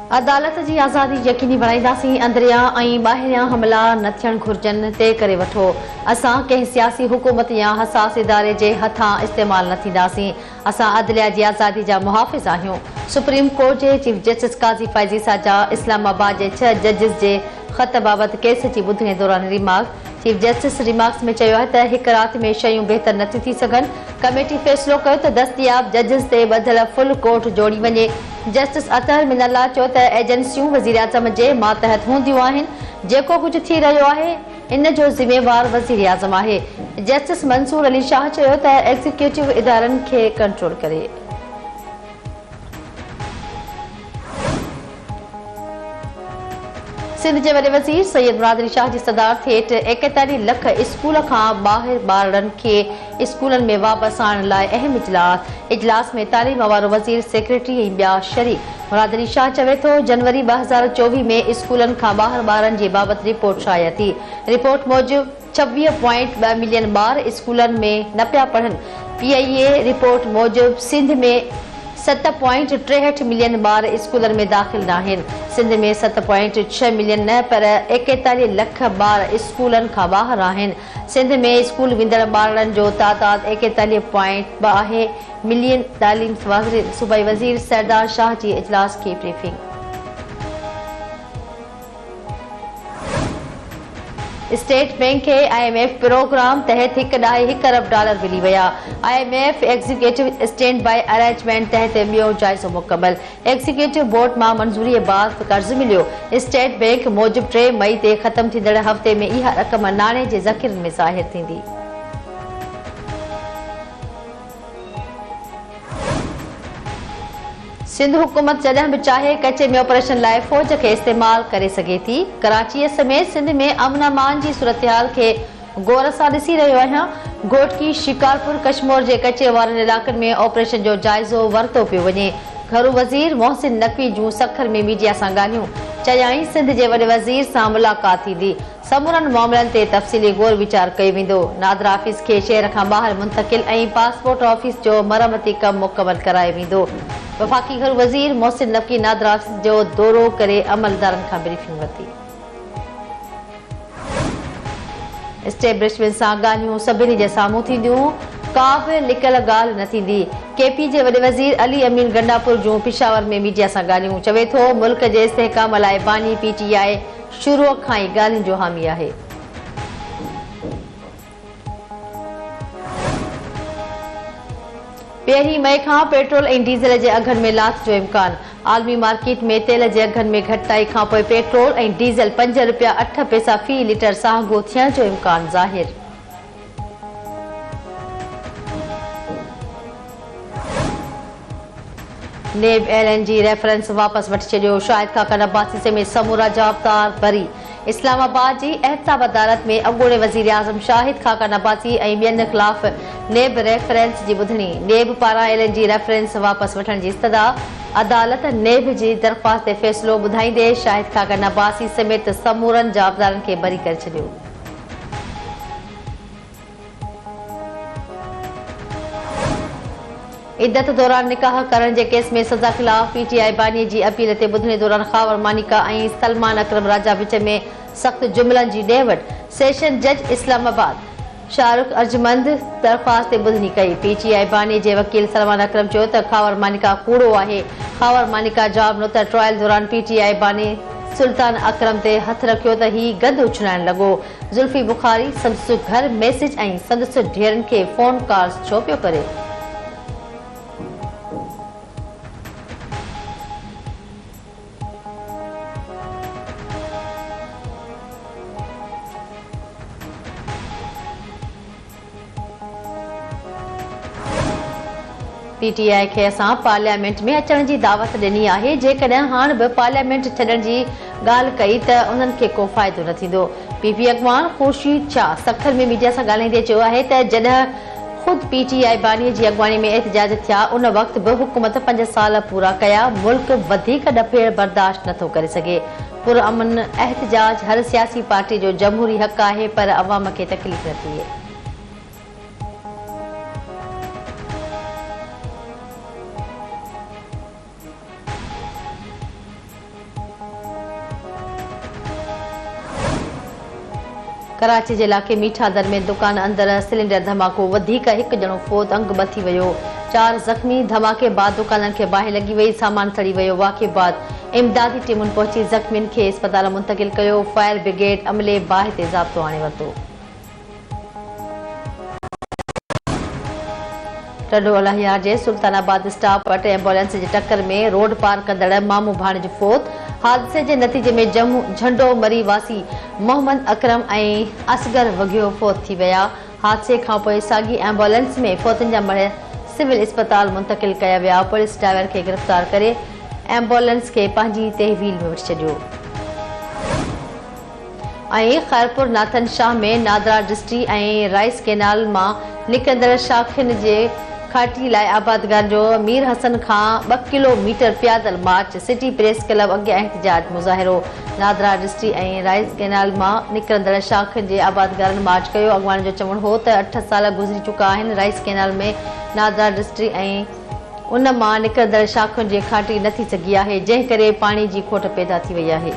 अदालत जी आज़ादी यकीनी बणाईंदासीं। अंदरियां ऐं ॿाहिरियां हमला न थियण घुर्जनि। तइ करे वठो, असां कंहिं सियासी हुकूमत या हसास इदारे जे हथां इस्तेमाल न थींदासीं। असां अदलिया जी आज़ादी जा मुहाफ़िज़ आहियूं। सुप्रीम कोर्ट जे चीफ जस्टिस काज़ी फ़ैज़ी साजा इस्लामाबाद जे 6 जजिस जे ख़त बाबति केस जी ॿुधणे दौरान रिमार्क। चीफ जस्टिस रिमार्क्स में चयो आहे त हिक राति में शयूं बहितर नथियूं थी सघनि। कमेटी फ़ैसिलो कयो त दस्तयाब जजिस ते ॿधल फुल कोर्ट जोड़ी वञे। जस्टिस अतहर मिनल्ला चयो त एजेंसियूं वज़ीर आज़म जे मातहत हूंदियूं आहिनि। जेको कुझु थी रहियो आहे इन जो ज़िम्मेवार वज़ीर आज़म आहे। जस्टिस मंसूर अली शाह चयो त एग्ज़ीक्यूटिव इदारनि खे कंट्रोल करे। सिंध जे वॾे वज़ीर सैयद मुराद शाह जी सदारत हेठि 41 लख स्कूल खां ॿाहिरि ॿारनि खे स्कूलनि में वापसि आणण लाइ अहम इजलास में तालीम वारो वज़ीर सेक्रेटरी ऐं ॿिया शरीक। मुराद शाह चवे थो जनवरी 2024 में स्कूलनि खां ॿाहिरि ॿारनि जे बाबति रिपोर्ट शाया थी। रिपोर्ट मूजिबि 26.2 मिलियन ॿार स्कूलनि में न पिया पढ़नि। PIA रिपोर्ट मूजिबि सिंध में 7.63 मिलियन ॿार स्कूलनि में दाख़िल न आहिनि। सिंध में 7.6 मिलियन न पर 41 लख ॿार स्कूलनि खां ॿाहिरि आहिनि। सिंध में स्कूल वेंदड़ ॿारनि जो तादाद 41.2 मिलियन। तालीम सूबाई वज़ीर सरदार शाह जी इजलास की ब्रीफिंग। स्टेट बैंक खे IMF प्रोग्राम तहत $1.1 अरब मिली विया। IMF executive stand by arrangement तहत ॿियो जाइज़ो मुकमल। एग्जीक्यूटिव बोर्ड मां मंज़ूरी बाद कर्ज़ मिलियो। स्टेट बैंक मूजिबि 3 मई ते ख़त्म थींदड़ हफ़्ते में इहा रक़म नाणे जे ज़ख़ीरनि में ज़ाहिर थींदी। सिंध हुकूमत जॾहिं बि चाहे कचे में ऑपरेशन लाइ फ़ौज खे इस्तेमाल करे सघे थी। कराची समेत सिंध में अमन अमान जी सूरतहाल खे गौर सां ॾिसी रहियो आहियां। घोटकी शिकारपुर कश्मीर जे कचे वारनि इलाक़नि में ऑपरेशन जो जाइज़ो वरितो पियो वञे। घरू वज़ीर मोहसिन नक़वी जूं सखर में मीडिया सां ॻाल्हियूं। चयाईं सिंध जे वॾे वज़ीर सां मुलाक़ात थींदी। समूरनि मामलनि ते तफ़सीली गौर वीचार कयो वेंदो। नादर आफ़ीस खे शहर खां ॿाहिरि मुंतक़िल ऐं पासपोर्ट ऑफिस जो मरमती कमु मुकमल करायो वेंदो। वफ़ाक़ी घरू वज़ीर मोहसिन नक़वी नादर आफ़ीस जो दौरो करे अमलदारनि खां ब्रीफिंग वरिती। एस्टेब्लिशमेंट सां ॻाल्हियूं सभिनी जे साम्हूं थींदियूं। का बि लिकियल ॻाल्हि न थींदी। KP जे वॾे वज़ीर अली अमीन गंडापुर जूं पिशावर में मीडिया सां ॻाल्हियूं। चवे थो मुल्क जे इस्तेहकाम लाइ बानी PTI शुरूअ खां ई ॻाल्हियुनि जो हामी आहे। पहिरीं मई खां पेट्रोल ऐं डीज़ल जे अघनि में लाथ जो इम्कान। आलमी मार्केट में तेल जे अघनि में घटिताई खां पोइ पेट्रोल ऐं डीज़ल ₹5.08 फ़ी लीटर साहगो थियण जो इम्कान ज़ाहिर। नेब LNG रेफरेंस वापसि वठी छॾियो। शाहिद खाकन अब्बासी समेत समूरा जवाबदार बरी। इस्लामाबाद जी एहतसाब अदालत में अॻूणे वज़ीर आज़म शाहिद खाकन अब्बासी ऐं ॿियनि ख़िलाफ़ नेब रेफरेंस जी ॿुधणी। नेब पारां LNG रेफरेंस वापसि वठण जी इस्तदा। अदालत नेब जी दरख़्वास्त ते फ़ैसिलो ॿुधाईंदे शाहिद खाकन अब्बासी समेत समूरनि जवाबदारनि खे बरी करे छॾियो। इद्दत दौरान निकाह करण जे केस में सज़ा ख़िलाफ़ PTI बानी जी अपील ते ॿुधणे दौरान ख़ावर मानिका ऐं सलमान अकरम राजा विच में सख़्त जुमलनि जी ॾेवट। सेशन जज इस्लामाबाद शाहरुख अर्जमंद दरख़्वास्त ते ॿुधणी कई। PTI बानी जे वकील सलमान अकरम चयो त ख़ावर मानिका कूड़ो आहे। ख़ावर मानिका जवाब ॾिनो त ट्रायल दौरान PTI बानी सुल्तान अकरम ते हथ रखियो त ही गंद उछलाइण लॻो। ज़ुल्फी बुखारी संदसि घर मैसेज ऐं संदसि ढेरनि खे फ़ोन कॉल्स छो पियो करे। PTI खे असां पार्लियामेंट में अचण जी दावत ॾिनी आहे। जेकॾहिं हाणे बि पार्लियामेंट छॾण जी ॻाल्हि कई त उन्हनि खे को फ़ाइदो न थींदो। PP अॻवान ख़ुर्शीद शाह सखर में मीडिया सां ॻाल्हाईंदे चयो आहे त जॾहिं ख़ुदि PTI बानी जी अॻवानी में एहतजाज थिया उन वक़्तु बि हुकूमत 5 साल पूरा कया। मुल्क वधीक ॾपेड़ बर्दाश्त नथो करे सघे। पुरअमन एहतजाज हर सियासी पार्टी जो जमहूरी हक़ आहे पर अवाम खे तकलीफ़ न थिए। कराची जे इलाक़े मीठा दर में दुकान अंदर सिलेंडर धमाको वधीक हिकु ॼणो फोत अंग बथी वियो 4 ज़ख़्मी धमाके बाद दुकाननि खे बाहि लॻी वई सामान सड़ी वियो वाक़े बाद इमदादी टीमुनि पहुची ज़ख़्मियुनि खे अस्पताल मुंतक़िल कयो फायर ब्रिगेड अमले बाहि ते ज़ाब्तो आणे वरितो। टडो अलाहिया जे सुल्तानाबाद स्टॉप वटि एम्बुलेंस जी टक्कर में रोड पार कंदड़ मामू भाणेज फोत हादसे जे नतीजे में झंडो मरी वासी मोहम्मद अकरम ऐं असगर वगियो फोत थी विया। हादसे खां पोइ साॻी एम्बुलेंस में फोतनि जा मड़ सिविल अस्पताल मुंतक़िल कया विया। पुलिस ड्राइवर खे गिरफ़्तार करे एम्बुलेंस खे पंहिंजी तहवील में वठी छॾियो। खैरपुर नाथन शाह में नादरा डिस्ट्री ऐं राइस कैनाल मां निकिरंदड़ शाखियुनि जे खाटी लाइ आबादगार जो मीर हसन खां 2 किलोमीटर पैदल मार्च सिटी प्रेस क्लब अॻे एहतजाज मुज़ाहिरो। नादरा डिस्ट्री ऐं राइस कैनाल मां निकिरंदड़ शाखियुनि जे आबादगारनि मार्च कयो। अॻवान जो चवणु हो त 8 साल गुज़री चुका आहिनि। राइस कैनाल में नादरा डिस्ट्री ऐं उन मां निकिरंदड़ शाखियुनि जी खाटी नथी सघी आहे जंहिं करे पाणी जी खोट पैदा थी वई आहे।